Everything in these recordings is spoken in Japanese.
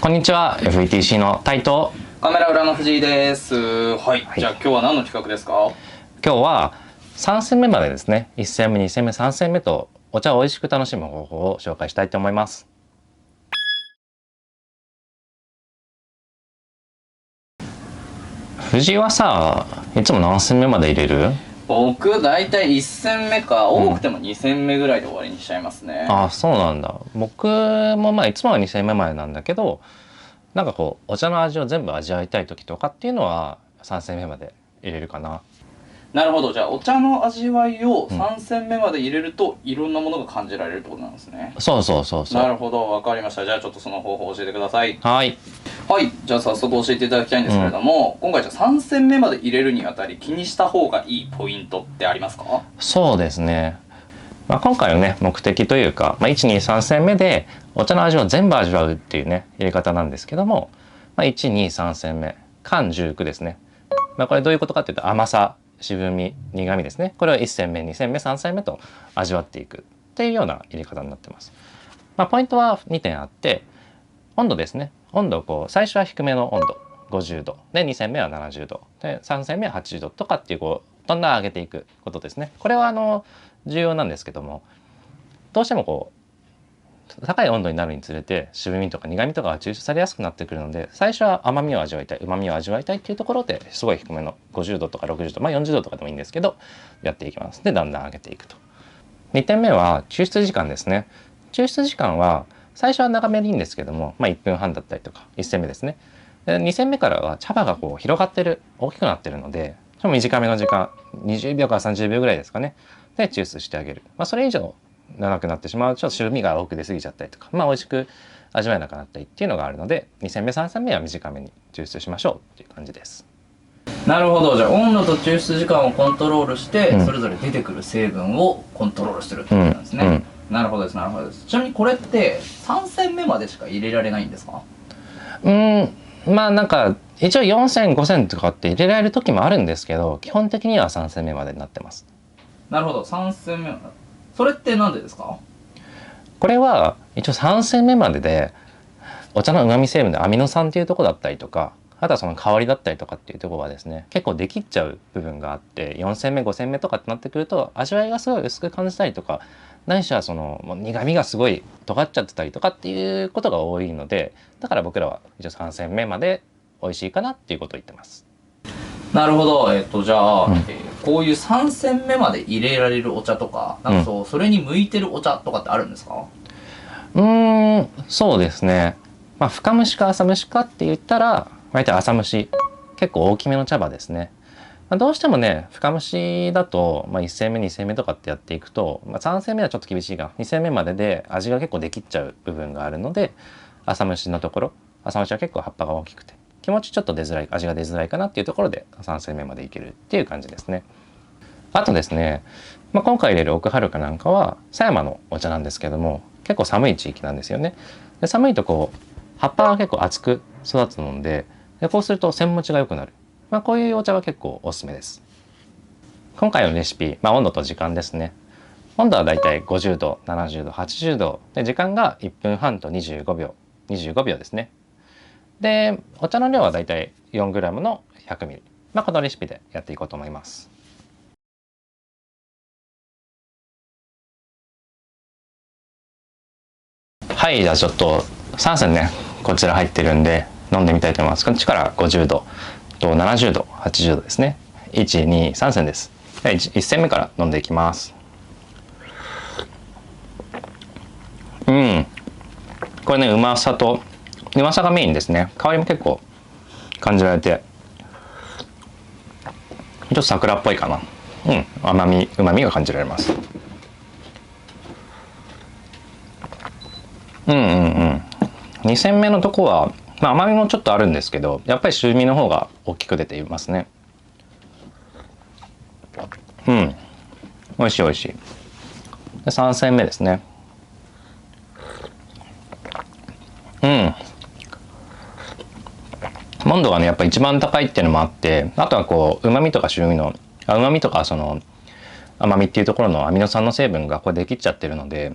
こんにちは、FETC のタイとカメラ裏の藤井です。はい、じゃあ今日は何の企画ですか？今日は3戦目までですね、1戦目、2戦目、3戦目とお茶を美味しく楽しむ方法を紹介したいと思います。藤井はさ、いつも何戦目まで入れる？僕だいたい1戦目か、多くても2戦目ぐらいで終わりにしちゃいますね。ああ、そうなんだ。僕もいつもは2戦目までなんだけど、なんかこうお茶の味を全部味わいたい時とかっていうのは3戦目まで入れるかな。なるほど。じゃあお茶の味わいを3戦目まで入れると、いろんなものが感じられるってことなんですね。そうそうそうそう。なるほど、わかりました。じゃあちょっとその方法を教えてください。はい。はい、じゃあ早速教えていただきたいんですけれども、今回じゃあ3戦目まで入れるにあたり気にした方がいいポイントってありますか？そうですね。今回のね目的というか、123戦目でお茶の味を全部味わうっていうね入れ方なんですけども、123戦目寒19ですね。これどういうことかっていうと、甘さ、渋み、苦みですね。これを1戦目2戦目3戦目と味わっていくっていうような入れ方になってます。ポイントは2点あって、温度ですね。温度をこう最初は低めの温度50度で、2戦目は70度で、3戦目は80度とかっていうこうどんどん上げていくことですね。これは重要なんですけども、どうしてもこう高い温度になるにつれて渋みとか苦みとかが抽出されやすくなってくるので、最初は甘みを味わいたい、旨みを味わいたいっていうところですごい低めの50度とか60度、40度とかでもいいんですけどやっていきます。でだんだん上げていくと。2点目は抽出時間ですね。抽出時間は最初は長めでいいんですけども、1分半だったりとか1戦目ですね。で2戦目からは茶葉がこう広がってる、大きくなってるのでちょっと短めの時間、20秒から30秒ぐらいですかね、で抽出してあげる。それ以上長くなってしまうとちょっと渋みが多く出過ぎちゃったりとか、美味しく味わえなくなったりっていうのがあるので、2戦目3戦目は短めに抽出しましょうっていう感じです。なるほど。じゃあ温度と抽出時間をコントロールして、それぞれ出てくる成分をコントロールしてるってことなんですね。なるほどです、なるほどです。ちなみにこれって3戦目までしか入れられないんですか？なんか一応4戦5戦とかって入れられる時もあるんですけど、基本的には3戦目までになってます。なるほど、3戦目はそれってなんでですか？これは一応3戦目まででお茶の旨味成分でアミノ酸っていうところだったりとか、あとはその香りだったりとかっていうところはですね、結構できっちゃう部分があって、4戦目5戦目とかってなってくると味わいがすごい薄く感じたりとか、ないしはそのもう苦味がすごい尖っちゃってたりとかっていうことが多いので、だから僕らは一応3戦目まで美味しいかなっていうことを言ってます。なるほど。じゃあ、こういう3戦目まで入れられるお茶とか、なんかそれに向いてるお茶とかってあるんですか？そうですね。深蒸しか浅蒸しかって言ったら割と浅蒸し、結構大きめの茶葉ですね。どうしてもね深蒸しだと、1戦目2戦目とかってやっていくと、3戦目はちょっと厳しいが2戦目までで味が結構できっちゃう部分があるので、浅蒸しのところ、浅蒸しは結構葉っぱが大きくて気持ちちょっと出づらい、味が出づらいかなっていうところで3戦目までいけるっていう感じですね。あとですね、今回入れる奥はるかなんかは狭山のお茶なんですけども、結構寒い地域なんですよね。で寒いとこう葉っぱが結構厚く育つので、こうすると栓持ちが良くなる。こういうお茶は結構おすすめです。今回のレシピ、温度と時間ですね。温度はだいたい50度、70度、80度で、時間が1分半と25秒、25秒ですね。で、お茶の量はだいたい 4g の 100ml。このレシピでやっていこうと思います。はい、じゃあちょっと3煎ね、こちら入ってるんで飲んでみたいと思います。こっちから50度と70度、80度ですね。1、2、3煎です。1煎目から飲んでいきます。これね、うまさがメインですね。香りも結構感じられて、ちょっと桜っぽいかな。甘み、うまみが感じられます。2戦目のとこは、甘みもちょっとあるんですけど、やっぱり渋みの方が大きく出ていますね。美味しい美味しい。で3戦目ですね。温度がねやっぱ一番高いっていうのもあって、あとはこう旨味とか渋みの旨味とかその甘みっていうところのアミノ酸の成分がこれできっちゃってるので、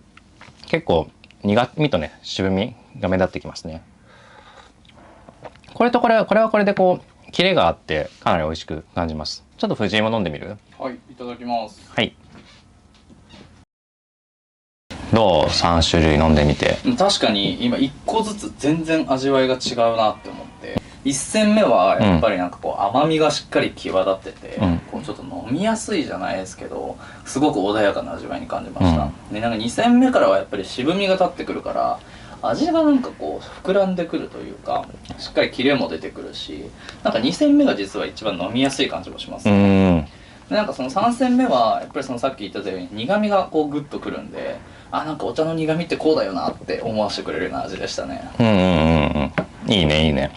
結構苦味とね渋みが目立ってきますね。これとこれはこれでこうキレがあってかなり美味しく感じます。ちょっと藤井も飲んでみる？はい、いただきます。はい。どう？3種類飲んでみて。確かに今1個ずつ全然味わいが違うなって思って、1煎目はやっぱりなんかこう甘みがしっかり際立ってて、こうちょっと飲みやすいじゃないですけどすごく穏やかな味わいに感じました、でなんか2煎目からはやっぱり渋みが立ってくるから味がなんかこう膨らんでくるというかしっかりキレも出てくるし、なんか2煎目が実は一番飲みやすい感じもします、でなんかその3煎目はやっぱりそのさっき言ったように苦みがこうグッとくるんで、なんかお茶の苦みってこうだよなって思わせてくれるような味でしたね。いいねいいね。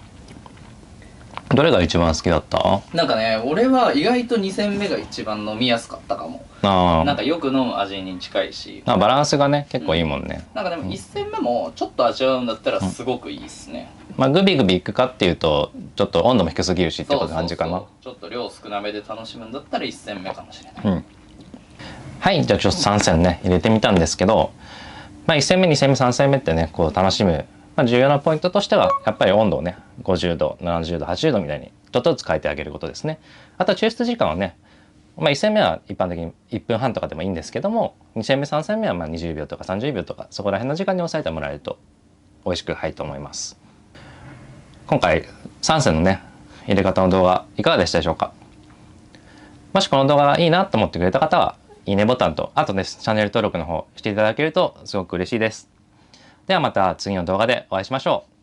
どれが一番好きだった？なんかね、俺は意外と2煎目が一番飲みやすかったかも。なんかよく飲む味に近いし、バランスがね結構いいもんね、なんかでも1煎目もちょっと味わうんだったらすごくいいっすね、グビグビいくかっていうとちょっと温度も低すぎるしってこと感じかな。ちょっと量少なめで楽しむんだったら1煎目かもしれない、はい、じゃあちょっと3煎ね入れてみたんですけど、1煎目2煎目3煎目ってねこう楽しむ、重要なポイントとしてはやっぱり温度をね50度70度80度みたいにちょっとずつ変えてあげることですね。あとは抽出時間はね、1煎目は一般的に1分半とかでもいいんですけども、2煎目3煎目は20秒とか30秒とかそこら辺の時間に抑えてもらえると美味しく入ると思います。今回3煎のね入れ方の動画いかがでしたでしょうか。もしこの動画がいいなと思ってくれた方はいいねボタンと、あとですチャンネル登録の方していただけるとすごく嬉しいです。ではまた次の動画でお会いしましょう。